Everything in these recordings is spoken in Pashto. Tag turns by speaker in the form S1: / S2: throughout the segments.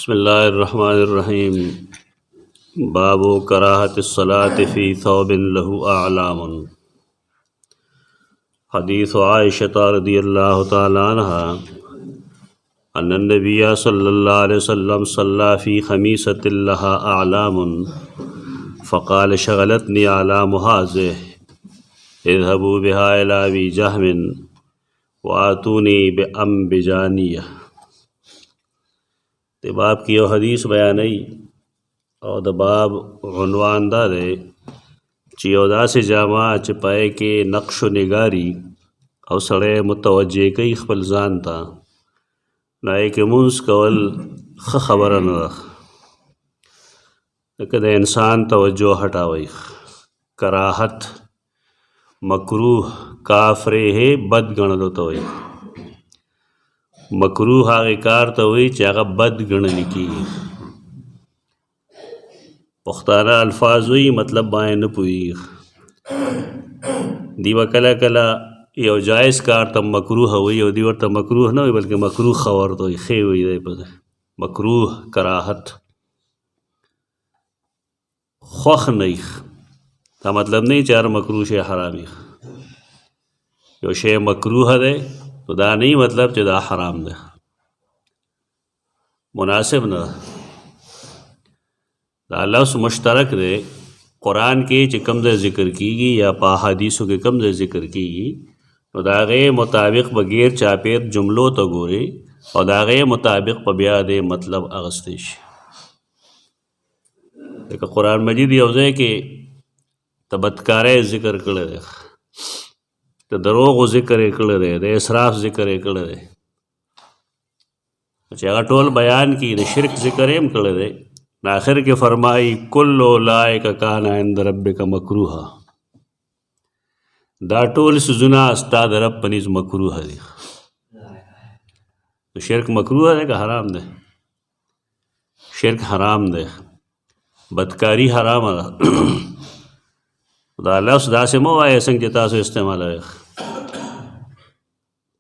S1: बिस्मिल्लाहिर्रहमानिर्रहीम। बाबु कराहतिस्सलाति फ़ी थौबिन लहू अअलामुन। हदीस आइशा रज़ियल्लाहु तआला अन्हा अन्न नबिय्य सल्लल्लाहु अलैहि वसल्लम सल्ला फ़ी ख़मीसतिन लहा अअलामुन फ़क़ाल शग़लतनी अअलामु हाज़िहि इज़हबू बिहा इला अबी जहमिन वातूनी बिअम्बिजानिय्यह। ते बाब की यो हदीस बयानई और द बाब उन्वान दा दे चियोदा से जामा च पाए के नक्श निगारी और सड़े मुतवज्जे कई खपल जान था नाए के मुंस कवल खबर न कद इंसान तवज्जो हटावई। कराहत मकरूह काफरे है बद गणलो तवई। मकरूह आगे कार तवई चागा बद गणली की पुख्ताना अल्फाज हुई मतलब बाएँ न पुई दीवा कला कला यो जायज़ कार तब मकरूह हुई और दीवर तब मकरूह न हुई बल्कि मकरूह खबर तो खे हुई दे पर मकरूह कराहत ख्वख नहीं का मतलब नहीं चार मकरूह शे हरामी यो शे मकरूह दे तो दा नहीं मतलब च दा हराम दे मुनासिब न दा लफ्ज़ मुश्तरक दे कुरान के च कमज़े ज़िक्र कीगी या पा हदीसों के कमज़े ज़िक्र कीगी तो दागे मुताबिक बगैर चापेर जुमलों तो गोरे और दागे मुताबिक पबिया दे मतलब अगस्तिश एक कुरान मजीद यौज़े के तबत्कारे ज़िक्र कर दे तो दरोग ज़िक्र कर दे इसराफ ज़िक्र कर दे अच्छा टोल बयान की न शिरक ज़िक्र कर दे आखिर के फरमाई कुल्लु लाइक काना इंद रब्बिका मकरूहा दा टोल सुजुना अस्ताद रब पनीज मकरूह है तो शिरक मकरूह है का हराम दे शिरक हराम दे बदकारी हराम है दा लफ्ज़ दा से मो आए संग जता से इस्तेमाल है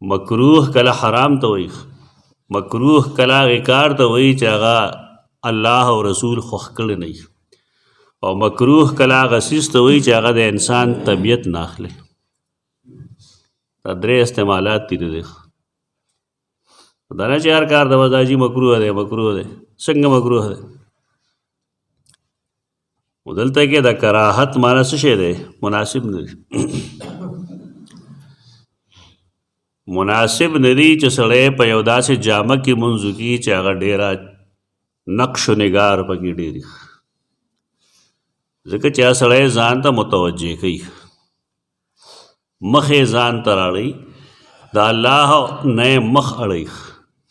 S1: मकरूह कला हराम तो वही मकरूह कला विकार तो वही चागा अल्लाह और रसूल खुखकल नहीं और मकरूह कला गसीस तो वही चागा दे इंसान तबीयत नाखले तदरे इस्तेमालात तीर देख दाना चार कार दवाजी मकरूह दे संग मकरूह दे उदलता के दा कराहत माना से दे मुनासिब नहीं मुनासिब नदी च सड़े पयोदा से जामा की मुंजु की चागा डेरा नक्श निगार पकी डेरी ज़िक्र चा सड़े जान ता मुतवज्जे कई मखे जान तराड़ी दा अल्लाह नए मख अड़ई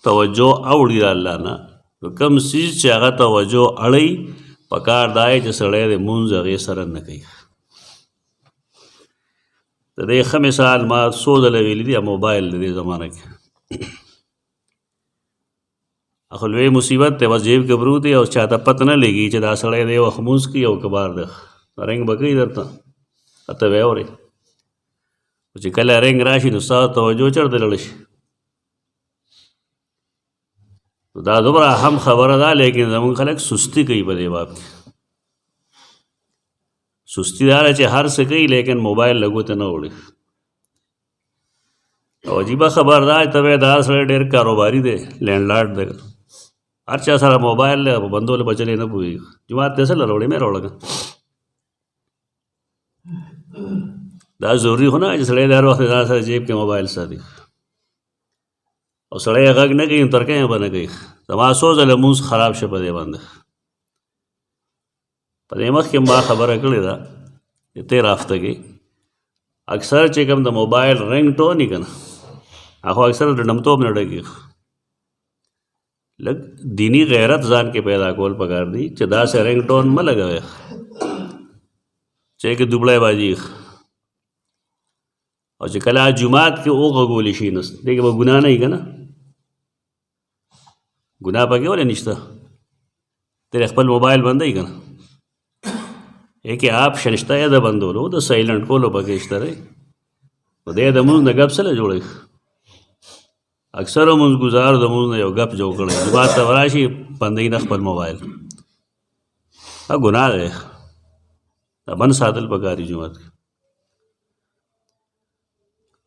S1: तवज्जो अवड़ी अल्लाह ना तो कम चीज़ चागा तवज्जो अड़ई पकार दाए च सड़े दे मुंज अगे सरन न कई तो देख मिसाल मा सोदल वेली दी मोबाइल दे ज़माना के अखल वे मुसीबत ते बस जेब के बरू थे और चाहता पत न लेगी चदा सड़े दे वखमूस की और कबार दे रेंग बकरी दरता अत वे और कुछ कल रेंग राशि तो सा तवज्जो चढ़ दे लड़श तो दा दोबारा हम खबर दा लेकिन जमन खलक सुस्ती कई बदे बाप की सुस्ती दार चे हर से कई लेकिन मोबाइल लगो तो न उड़े और अजीबा खबरदार तबे दार सड़े डेर कारोबारी दे लैंडलॉर्ड दे हर चा सारा मोबाइल ले बंदो ले बचले न पूरी जुमात कैसे लड़ोड़े में रोड़गा दा जरूरी होना सड़े दार वक्त सर जेब के मोबाइल शादी और सड़े अगग न गई तरके बन गई तमाशो जल मुंस खराब शपदे बंद पदेमख के माँ खबर अकड़े दा इतने राफ्त के अक्सर चेकम द मोबाइल रिंग टोन नहीं करना आखो अक्सर डमतो में लड़ेगी लग दीनी गैरत जान के पैदा कोल पकार दी चदा से रिंग टोन में लगा हुआ चे के दुबड़े बाजी और चकला जुमात के ओ गोली शीनस देखिए वो गुनाह नहीं का ना गुनाह पा क्यों निश्ता तेरे खपल मोबाइल बंद ही करना एक आप शनिश्ता या द बंद हो लो तो साइलेंट को लो पके इस तरह तो दे दमुन न गप से ले जोड़े اکثر منځګزار د مونږ نه یو ګپ جوړ کړی جماعت ته وراشي بندوي نه خپل موبایل ګناه دی بند ساتل پکاري جماعت کې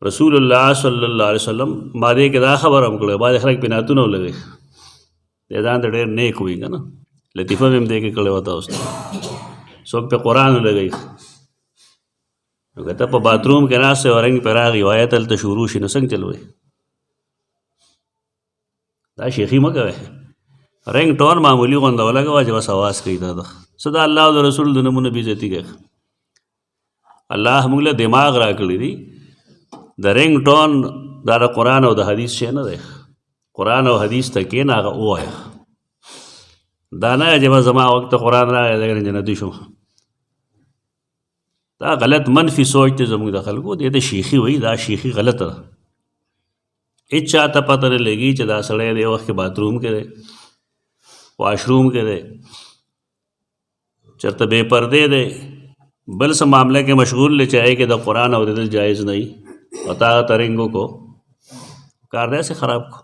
S1: رسول الله صلی الله علیه وسلم ما دې کې دا خبر هم کړی بعض خلک په ناتونه ولګي دې ځان ته ډېر نیک وي که نه لطیفه مې هم دې کې کړې وه تاسو ته څوک په قرآن ولګوي نو که ته په باتروم کې ناست یې رنګ پې راغی آیت هلته شروع شي نو څنګه چلوئ دا شیخي مه کوئ رنګ ټون معمولي غونده ولګوه چې بس اواز کوي دا ده څه د الله او د رسول د نومونه بېعزتي کوي الله موږ له دماغ راکړی دی د رنګ ټون دا د قرآن او د حدیث شی نه دی قرآن او حدیث ته کښېنه هغه ووایه دا نه چې بس زما وخت ته قرآن راغی دی جنتي شو دا غلط منفي سوچ دی زموږ د خلکو دې ته شیخي وایي دا شیخي غلطه ده هېڅ چا ته پته نه لګي چې دا سړی دی وخت کې باتروم کې دی واشروم کې دی چېرته بې پردې دی بل څه معامله کې مشغول دی چې هغې کې د قرآن اورېدل جایز نه وي او تا هغه ترنګو کو کار داسې خراب کو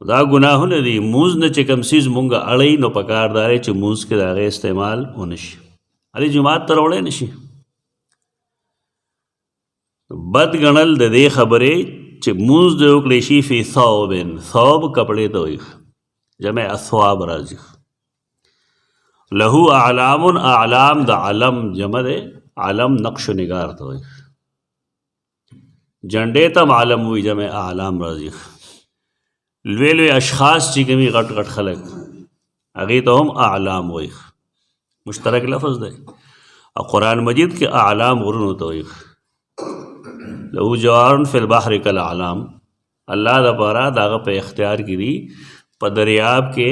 S1: دا ګناهونه دي مونځ نه چې کوم څیز مونږ اړوي نو پکار دا دی چې مونځ کې د هغې استعمال ونه شي علي جومات ته راوړی نه شي بد ګڼل د دې خبرې چې مونځ د وکړی شي فی ثوبن ثوب کپړې ته وایي جمع اثواب راځي له اعلام اعلام د علم جمع دی علم نقش و نگار ته وایي جنډې ته هم علم وایي جمع اعلام راځي لوی لوی اشخاص چې کومي غټ غټ خلک هغې ته هم اعلام وایي مشترک لفظ دی او قرآن مجید کې اعلام غرونو ته وایي له جوار فی البحر کالاعلام الله دپاره د هغه په اختیار کې دي په دریاب کې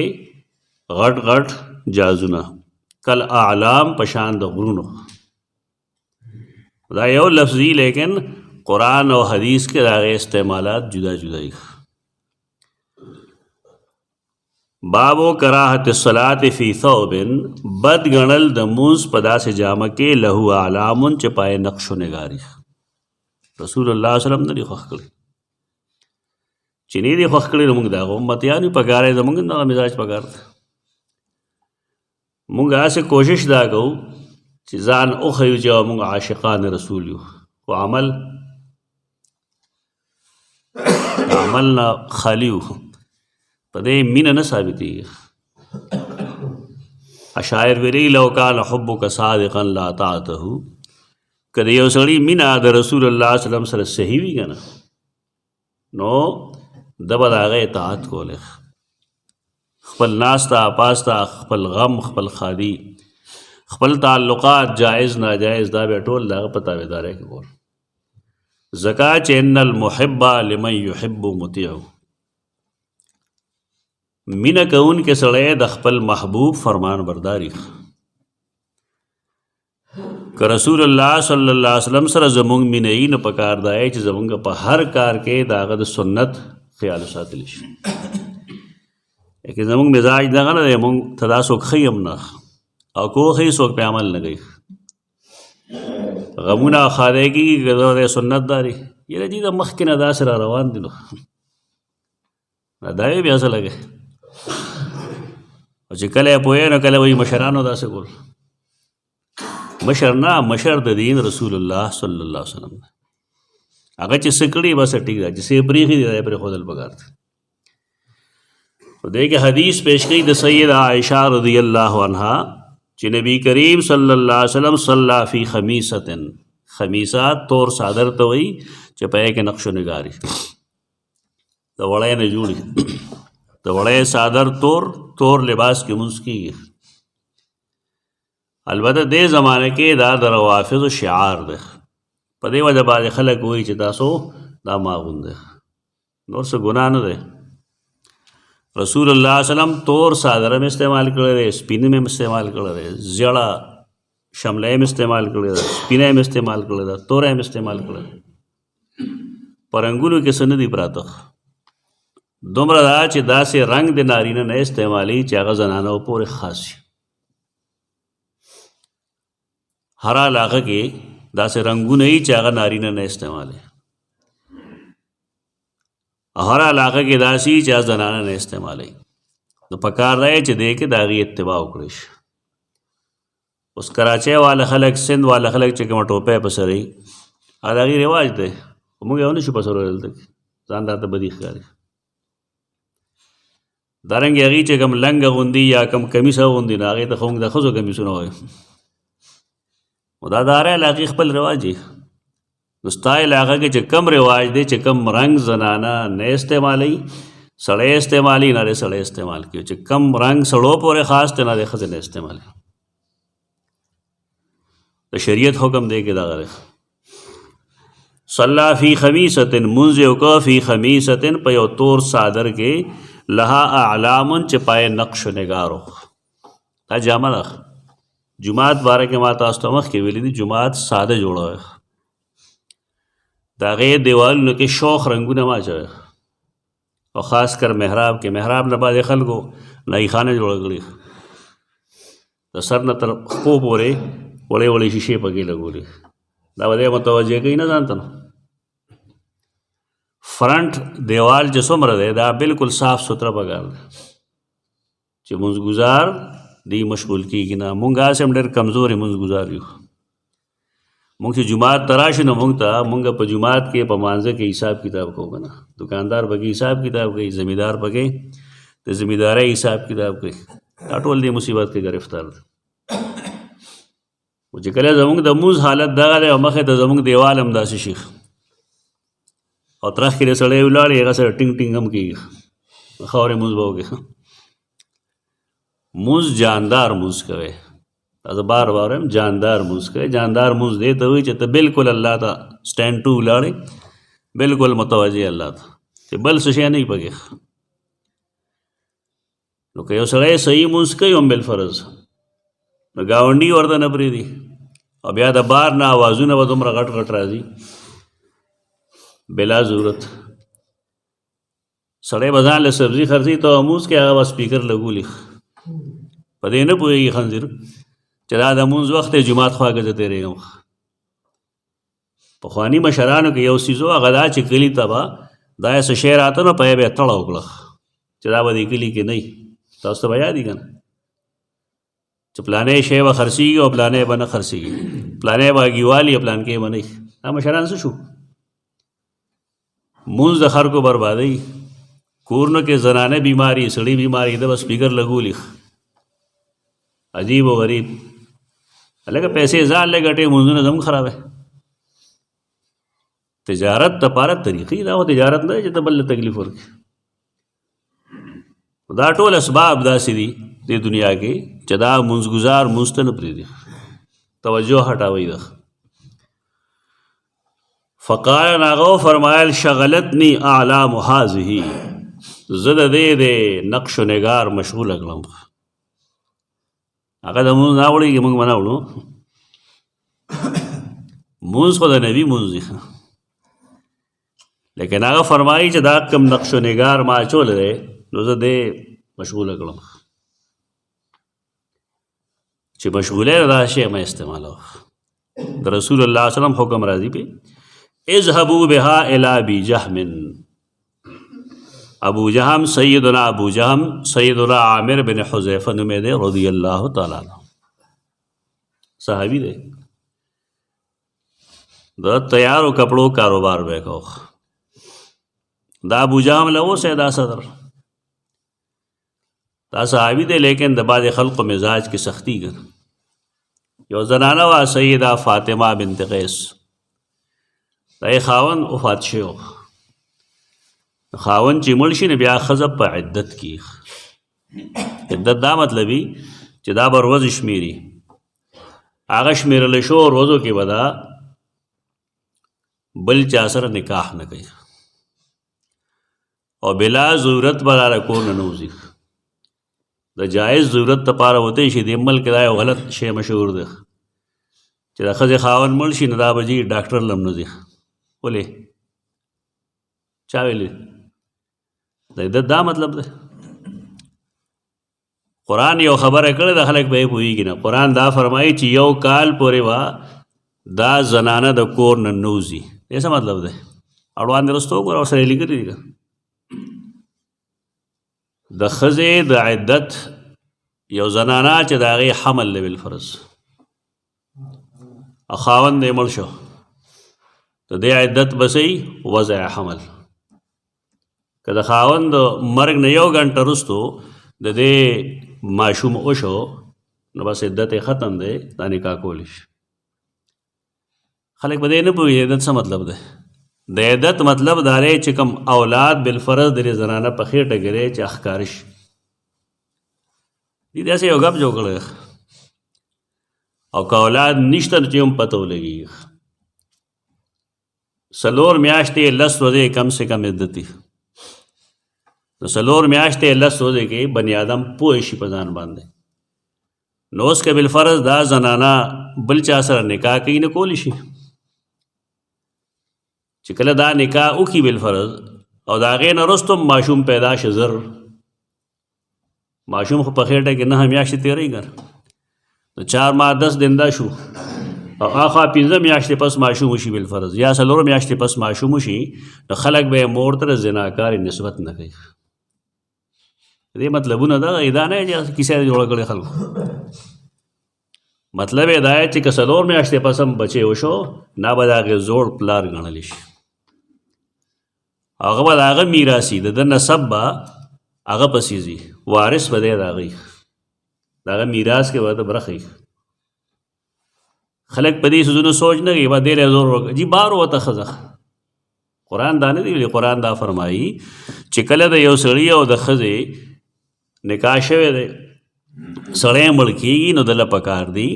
S1: غټ غټ جازونه کالاعلام په شان د غرونو دا یو لفظي لیکن قرآن او حدیث کې د هغې استعمالات جدا جدا دي بابو کراهت الصلاة فی ثوب بد ګڼل د مونځ په داسې جامه کې له اعلام چې پای نقش و نگاري رسول الله صلی الله علیه وسلم نه دي خوښ کړي چې نه دي خوښ کړي نو موږ د هغه امتیان یو پکار دی زموږ دغه مزاج پکار دی موږ هسې کوشش دا کوو چې ځان وښیو چې موږ عاشقان رسول یو خو عمل نه خالي یو په دې مینه نه ثابتېږي اشاعر ویلي لو کان حبک صادقا لاطعته که د یو سړي مینه د رسول الله صلی الله علیه وسلم سره صحیح وي که نه نو ده به د هغه اطاعت کولی خپل ناسته پاسته خپل غم خپل خادي خپل تعلقات جایز ناجایز دا به ټول د هغه په تابعدارۍ کې کول ځکه چې ان المحب لمن یحب مطیع مینه کوونکی سړی د خپل محبوب فرمان برداري که رسول الله صلی الله علیه وسلم سره زمونږ مینه یي نو پکار دا چې زمونږ په هر کار کې د هغه د سنت خیال وساتلی شي لیکن زمونږ مزاج دغه نه دی مونږ ته دا څوک ښي هم نه او که وښیي څوک پې عمل نه کوي غمونه خالی کېږي که د سنت داري یاره جي د مخکې نه داسې را روان دي نو دا یې بیا څه لګی او چې کله یې پوهې نو کله وایي مشرانو داسې کول مشر نه مشر د دین رسول الله صلی الله علیه وسلم هغه چې څه کړي بس ټیک ده چې څه یې پرېښي دي دا یې پرېښودل پکار دی په دې کې حدیث پیش کړي د سیده عایشه رضی الله عنها چې نبی کریم صلی الله علیه وسلم صلی فی خمیسة خمیسه تور صادر ته وایي چې په یې کې نقش و نگاري د وړی نه جوړي د وړی صادر تور لباس کې مونځ کېږي البته دې زمانه کې دا د روافضو شعار دی په دې وجه باندې خلک وایي چې تاسو دا ماغون دی نور څه ګناه نه دی رسول الله صلی الله علیه وسلم تور صادر هم استعمال کړی دی سپین هم استعمال کړی دی زیړه شمله هم استعمال کړی ده سپینه هم استعمال کړی ده توره هم استعمال کړی ده په رنګونو کې څه نه دي پراته دومره دا چې داسې رنګ د نارینه نه استعمالي چې هغه زنانو پورې خاص شي هر علاقه کې داسې رنګونه یي چې هغه نارینه نه استعمالي هر علاقه کې داسي چې زنانه نه استعمالي نو پکار دی چې دې کې د هغې اتباع وکړی شي. اوس کراچۍ والا خلک سند والا خلک چې کومه ټوپۍ په سر وي هغه د هغې رواج دی خو موږ یې ونه شو په سر وهلی دلته ځان راته بدي ښکاري. دارنګې هغې چې کوم لنګه غوندي یا کوم کمیس اغوندي نو هغې ته خو موږ د ښځو کمیسونه وایو نو دا د هرې علاقې خپل رواج وي. نو ستا علاقه کې چې کم رواج دی چې کم رنګ زنانه نه استعمالوي سړی استعمالي نه دی سړی استعمال کوي چې کم رنګ سړو پورې خاص دی نه دی ښځې نه استعمالي. د شریعت حکم دی کې دغه دی صلی فی خمیست منځ یې وکړه فی خمیست په یو تور څادر کې لها اعلامن چې پای نقش و نگارو. دا جامه ده جماعت باره کې ما تاسو ته مخکې ویلي دي جماعت ساده جوړوي د هغې دیوالونو کې شوخ رنګونه مه اچوئ او خاص کر محراب کې محراب نه بعضې خلکو نایي خانه جوړه کړي د سر نه تر پښو پورې وړې وړې شیشې پکې لګولي دا به دی متوجه کوي نه ځان ته نو فرنټ دیوال چې څومره دی دا بالکل صاف ستره پکار دی چې منځګزار دی مشغول کېږي نه. مونږ هسې هم ډېر کمزورې منځګزار یو مونږ چې جماعت ته راشي نو مونږ په جماعت کې په مانځه کې حساب کتاب کوو که نه دکاندار پکې حساب کتاب کوي زمیندار پکې د زمیندارۍ حساب کتاب کوي دا ټول دې مصیبت کې گرفتار دی. خو چې کله زمونږ د مونځ حالت دغه دی او مخې ته زمونږ دیوال هم داسې شي او ترخ کې د سړی ولاړ هغه سره ټینګ ټینګ هم کېږي خاورې مونځ به وکړي. مونځ جاندار مونځ کوئ زه بار بار وایم جاندار مونځ کوئ. جاندار مونځ دی ته وایي چې ته بالکل الله ته سټینډ ټو ولاړې بالکل متوجه الله ته چې بل څه شی نه وي پکې. نو که یو سړی صحیح مونځ کوي هم بالفرض نو ګاونډي ورته نه پرېږدي او بیا د بار نه اوازونه به دومره غټ غټ راځي بلا ضرورت. سړی به ځان له سبزي خرڅوي ته مونځ کې هغه به سپیکر لګولي په دې نه پوهېږي خنزیر چې دا د مونځ وخت دی جومات خواږه زه تېرېږم. پخواني مشرانو کې یو څیز و هغه دا چې کلي ته به دا یې څه شی راته نو په یې به یې تړه وکړه چې دا به دې کلي کې نه وي. تاسو ته به یاد وي که نه چې پلانې شی به خرڅېږي او پلانې به نه خرڅېږي پلانې به اګیوالي او پلانکې به نه وي. دا مشران څه شو مونځ د خلکو بربادوي کورونو کې زنانه بیماري سړي بیماري ده به سپیکر لګولي عجیب و غریب هلکه پیسې ځان لږ ګټې مونځونه زموږ خرابوي. تجارت دپاره طریقې دا خو تجارت نه دی چې ته بل له تکلیف ورکړي. دا ټول اسباب داسې دي دې دنیا کې چې دا مونځګزار مونځ ته نه پرېږدي توجه هټوي ده. فقال هغه فرمایل شغلتنی اعلام هذه زه د دې د نقش و نگار مشغوله کړم. هغه د مونځ نه وړېږي موږ به نه وړو مونځ خو د نبي مونځ دی لیکن هغه فرمایي چې دا کم نقش و نگار ما اچولی دی نو زه دې مشغوله کړم چې مشغولی دا شی مه استعمالوه. د رسول الله صلی وسلم حکم راځي پې اذهبوا بها الى ابي جهم ابو جهم سیدنا ابو جهم سیدنا عامر بن حذیفہ نومې دی رضی الله تعالی عنہ صحابي دی د تیارو کپڑو کاروبار به کو دا ابو جهم له اوسه دا صدر دا صحابي دی لیکن د بعض خلق مزاج کې سختی کړ. یو زنانه وا سیدہ فاطمه بنت قیس دا خاون وفات شو خاون چې مړ شي نو بیا ښځه په عدت کې عدت دا مطلبي چې دا به ورځې شمېري هغه شمېرلی شو ورځو کې به دا بل چا سره نکاح نه کوي او بلا ضرورت به دا کور نه نوځي. د جایز ضرورت دپاره وتی شي د ملک دا یو غلط شی مشهور دی چې د ښځې خاون مړ شي نو دا به ځي ډاکټر له هم نه ځي. ولې چا ویلي د عدت دا مطلب دی. قرآن یو خبره کړې ده خلک به یې پوهېږي نه. قرآن دا فرمایي چې یو کال پورې به دا زنانه د کور نه نوځي. دې څه مطلب دی؟ اړوان دې رستو ګوره ورسره یې لیکلي دي د ښځې د عدت یو زنانه چې د هغې حمل دی بالفرض او خاوند یې مړ شو د دې عدت به صحیح وضع حمل که د خاوند د مرګ نه یو ګنټه وروستو د دې ماشوم وشو نو بس عدت یې ختم دی دا نکاح کولی شي خلک به دې نه پوهېږي عدت څه مطلب دی د عدت مطلب دا دی چې کوم اولاد بالفرض د دې زنانه په خېټه کې دی چې ښکاره شي دې داسې یو ګپ جوړ کړی او که اولاد نشته نو چې هم پته ولګېږي 4 میاشتې 10 ورځې کم سے کم عدت دي نو 4 میاشتې 10 ورځې کې بني آدم پوه شي په ځان باندې نو اوس که بالفرض دا زنانه بل چا سره نکاح کوي نه کولی شي چې کله دا نکاح وکړي بالفرض او د هغې نه وروسته ماشوم پیدا شي زر ماشوم خو په خېټه کې 9 میاشتې تېروي که نو 4 ماه 10 دنده شو او آخوا 15 میاشتې پس ماشوم وشي بالفرض یا 4 میاشتې پس ماشوم وشي نو خلک به یې مور ته زناکارې نسبت نه کوي دې مطلبونه دا دا نه چې کیسه جوړه کړې خلکو مطلب یې دا چې که 4 میاشتې پس هم بچی وشو نه به د هغې زوړ پلار ګڼلی شي هغه به د هغه میراثي د ده نسب به هغه پسې ځي وارث به دی د هغې د هغه میراث کې به د برخې خلک په دې څیزونو سوچ نه کوي به دې له زور وکړه جي بار وته ښځه قرآن دا نه دی ویلي قرآن دا فرمایي چې کله د یو سړي او د ښځې نکاح شوی دی سړی مړ کېږي نو دله پکار دی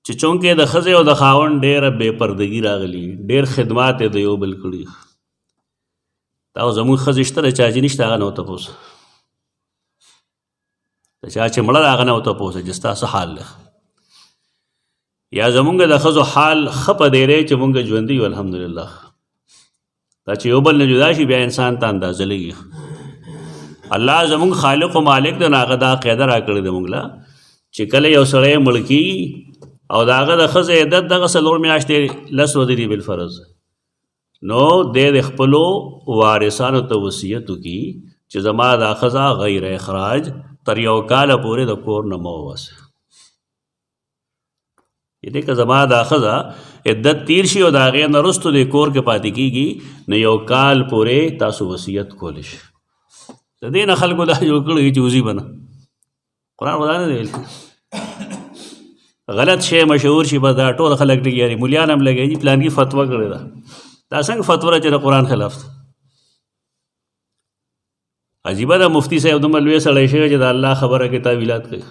S1: چې چونکې د ښځې او د خاوند ډېره بې پردګي راغلي ډېر خدمات یې د یو بل کړي دا زموږ ښځې شته د چا چې نشته هغه نه ورته پوسه د چا چې مړه د هغه نه ورته پوسه چې ستا څه حال دی یا زمونږ د ښځو حال ښه په دی دی چې مونږ ژوندي یو الحمدلله دا چې یو بل نه جدا شي بیا انسان ته اندازه لګي الله زمونږ خالق و مالک د هغه دا قاعده راکړې ده مونږ له چې کله یو سړی مړ کېږي او د هغه د ښځې عدت دغه 4 میاشتې 10 ورځې دي بالفرض نو دی د خپلو وارثانو ته وصیت وکړي چې زما دا ښځه غیر اخراج تر یو کاله پورې د کور نه مه ووسه یعنې که زما دا ښځه عدت تیر شي او د هغې نه وروستو د کور کې پاتې کېږي نو یو کال پورې تاسو وصیت کولی شي د دې نه خلکو دا جوړ کړی چې وځي به نه قرآن خو دا نه دی ویل غلط شی مشهور شي بس دا ټول خلک لګیا دي مولیان هم لګیا دي پلانکي فتوا کړې ده دا څنګه فتوا چې د قرآن خلاف ده عجیبه ده مفتی صاحب دومره لوی سړی شوی چې د الله خبره کې تعویلات کوي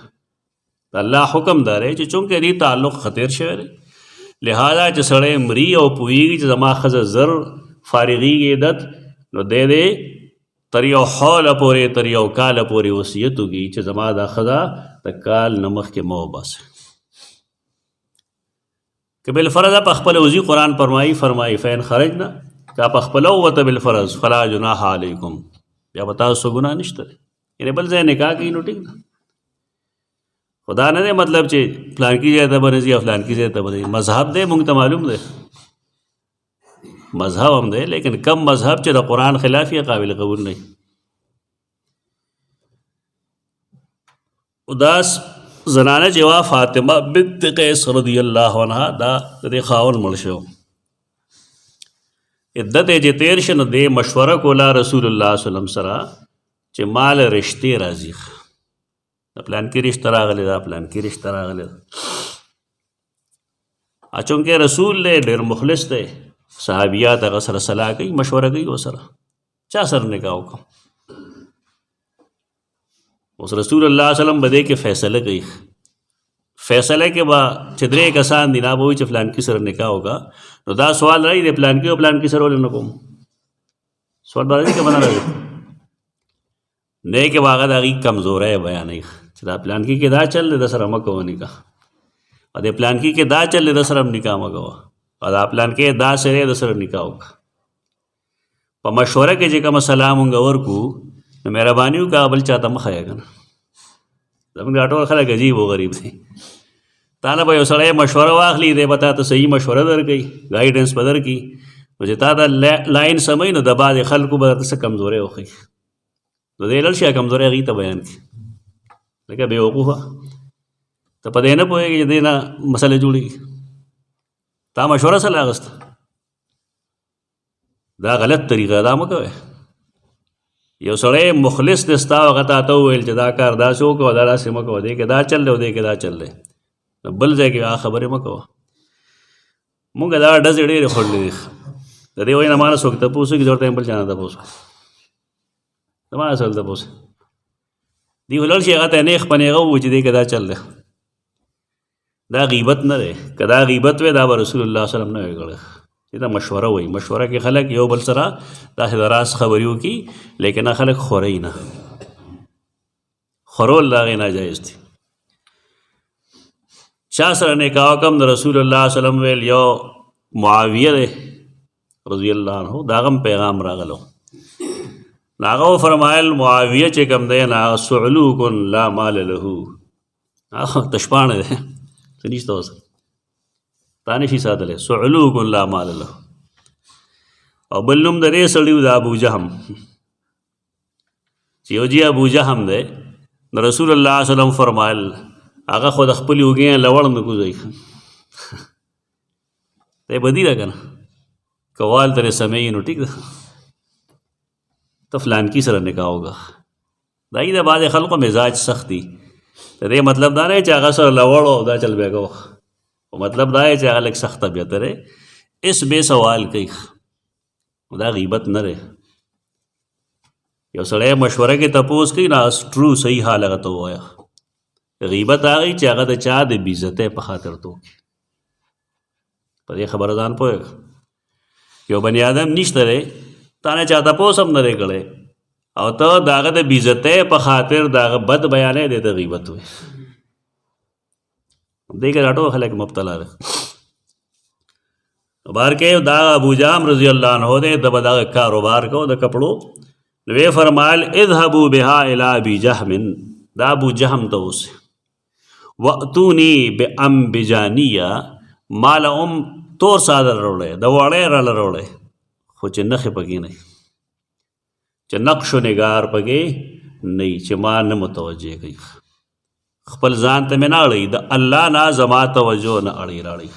S1: د الله حکم دا دی چې چونکې دې تعلق خطر شوی دی لہذا چې سړی مري او پوهېږي چې زما ښځه زر فارغېږي عدت نو دی دی تر یو حوله پورې تر یو کاله پورې وصیت وکړي چې زما دا ښځه د کال نه مخکې مه وباسه که بالفرض په خپله وځي قرآن فرمایي فین خرجنا که په خپله ووته بالفرض فلا جناح علیکم بیا به تاسو ګناه نشته یعنې بل ځای نکاح کوي نو ټیک ده خدا نه دی مطلب چې فلانکي ځای ته به نه ځي او فلانکي ځای ته به نه ځي مذهب دی مونږ ته معلوم دی مذهب هم دی لیکن کم مذهب چې د قرآن خلاف یې قابل قبول نه اداس زنانه چې وا فاطمه بنت قیس رضی الله عنها دا د دې خاوند مړ شو عدت یې چې تېر شي نو دې مشوره کوله رسول الله صلی الله علیه وسلم سره چې مال رشتې راځي د پلانکي رشته راغلی دا پلانکي رشته راغلی ده چونکې رسول دی ډېر مخلص دی صحابیات هغه سره صلاح کوي مشوره کوي ورسره چا سره نکاح وکړم اوس رسول الله صلی الله علیه وسلم به دې کې فیصله کوي فیصله کې به چې 3 کسان دي نه به وایي چې فلانکي سره نکاح وکړه نو دا سوال راځي د پلانکي او پلانکي سره ولې نه کوم سوال به راځي که به نه راځي نه کې به هغه د هغې کمزوری بیانوي چې دا پلانکي کې دا چل دی د سره مه کوه نکاح او د پلانکي کې دا چل دی د سره هم نکاح مه کوه او دا پلانکي دا سره د سره نکاح وکړه په مشوره کې چې کومه صلاح مونږ ورکړو نو مهرباني وکړه بل چاته مه ښیه که نه زموږ دا ټول خلک عجیب و غریب دي تا نه به یو سړی مشوره واخلي دی به تا ته صحیح مشوره درکوي ګایډنس به درکړي نو چې تا دا لاین سموي نو د بعضې خلکو به درته څه کمزوری وښیي نو دی لاړ شي کمزورۍ هغوی ته بیان کړي لکه بېوقوفه ته په دې نه پوهېږي چې دې نه مسله جوړېږي تا مشوره سره اخېسته دا غلط طریقه دا مه کوئ یو سړی مخلص دی ستا هغه تا ته وویل چې دا کار داسې وکړه دا داسې مه کوه دې کې دا چل دی او دې کې دا چل دی بل ځای کې هغه خبرې مه کوه مونږ دا ډزې ډېرې خوړلې دي د دې وجې نه ما نه څوک تپوس وکړي زه ورته یم بل چا نه تپوس زما نه څوک تپوس دی ولاړ شي هغه ته نیغ په نیغه ووایي چې دې کې دا چل دی دا غیبت نه دی که دا غیبت وی دا به رسول الله صلی الله علیه وسلم نه وی کړی چې دا مشوره وایي مشوره کې خلک یو بل سره داسې د راز خبرې وکړي لیکن خلک خورئ نه خورول د هغې ناجایز دي چا سره نکاح وکړم د رسول الله صلی الله علیه وسلم ویل یو معاویه دی رضی الله عنه د هغه هم پیغام راغلو نو هغه وفرمایل معاویه چې کوم دی نه هغه صعلوک لا مال له هغه تشپاڼه دی څه نشته اوس تا نشي ساتلی صعلوک لا مال له او بل نوم د دې سړي د ابو جهم چې یو جی ابو جهم دی د رسول الله صلی الله علیه وسلم فرمایل هغه خو د خپلې اوږې نه لوړ نه کوزوي ته یې بدي ده که نه که وال ترې سمې نو ټیک ده ته فلانکي سره نکاح وکړه د هغې د بعضې خلکو مزاج سخت دي د دې مطلب دا نه چې هغه سره لوړ او دا چل بیا کوه خو مطلب دا چې هغه لږ سخت طبیعت دی اس بې سوال کوي دا غیبت نه دی یو سړی مشوره کې تپوس کوي نه ټرو صحیح حال هغه ته ووایه غیبت هغه چې هغه د چا د بېعزتۍ په خاطر تو په دې خبره ځان پوهېږه یو بني آدم نشته دی تا نه چا تپوس هم نه دی کړی او ته د هغه د بېعزتۍ په خاطر د هغه بد بیانې دی د غیبت وایي دې کې دا ټول خلک مبتلا دی بار کې دا ابو جام رضی الله عنه دی د به دغه کاروبار کو د کپړو نو ویې فرمایل اذهبوا بها الی ابي جهم دا ابو جهم ته اوسئ واتونی بام بجانیه مال تور څادر راوړی د وړی راله راوړی خو چې نښې پکې نه چې نقش و نگار پکې نه چې ما نه متوجه کوي خپل ځان ته مې نه اړوي د الله نه زما توجه نه اړوي راړوي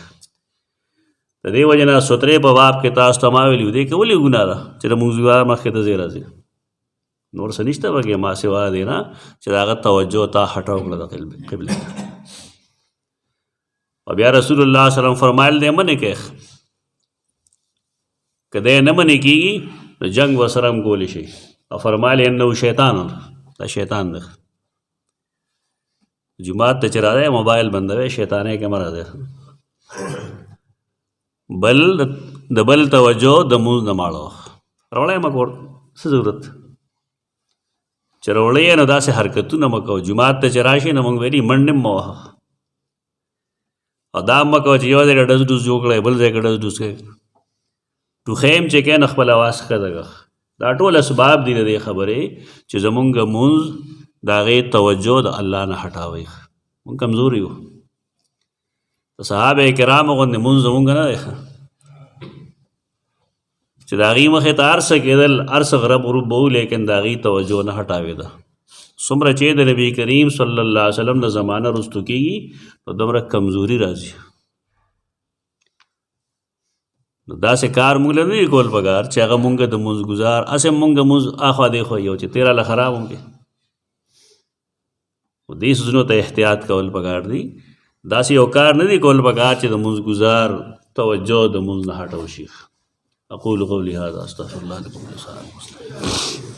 S1: د دې وجې نه سترې په باب کې تاسو ته ما ویلي دې کې ولې ګناه ده چې د مونځ مخکې ته ځای راځي نور څه نشته پکې ما سوا دی نه چې د هغه توجه تا هټه وکړه د قبلې او بیا رسول الله صلی الله علیه وسلم فرمایل دی منې کې که دی نه منې کېږي نو جنګ ورسره هم کولی شي او فرمایل انه شیطان دا شیطان دی جماعت ته چې راځئ موبایل بندوئ شیطانۍ کې مه راځئ بل د بل توجه د مونځ نه ماړه راوړی مه کور څه ضرورت چې راوړی یې نو داسې حرکتونه مه کوه جماعت ته چې راشي نو موږ ویلي منډې مه وهه او دا مه کوه چې یو ځای کې ډز ډوز جوړ کړی بل ځای کې ډز ډوز کوي ټوخی هم چې کوې نو خپل اواز ښکته کړه دا ټول اسباب دي د دې خبرې چې زمونږ مونځ د هغې توجه د الله نه هټاوئ مونږ کمزوري یو د صحابه کرامو غوندې مونځ زمونږ نه دی چې د هغې مخې ته هر څه کېدل هر څه غرب غروب به و لیکن د هغې توجه نه هټاوېده څومره چې د نبي کریم صلی الله علیه وسلم د زمانه رستو کېږي نو دومره کمزوري راځي نو داسې کار موږ له نه دي کول پکار چې هغه مونږ د مونځ ګزار هسې مونږ مونځ اخوا دیخوا یو چې تیره له خراب هم کې دې څیزونو ته احتیاط کول پکار دي داسې یو کار نه دی کول پکار چې د مونځ ګزار توجه د مونځ نه هټو شي اقول قولي هذا استغفر الله لكم ولسائر المسلمين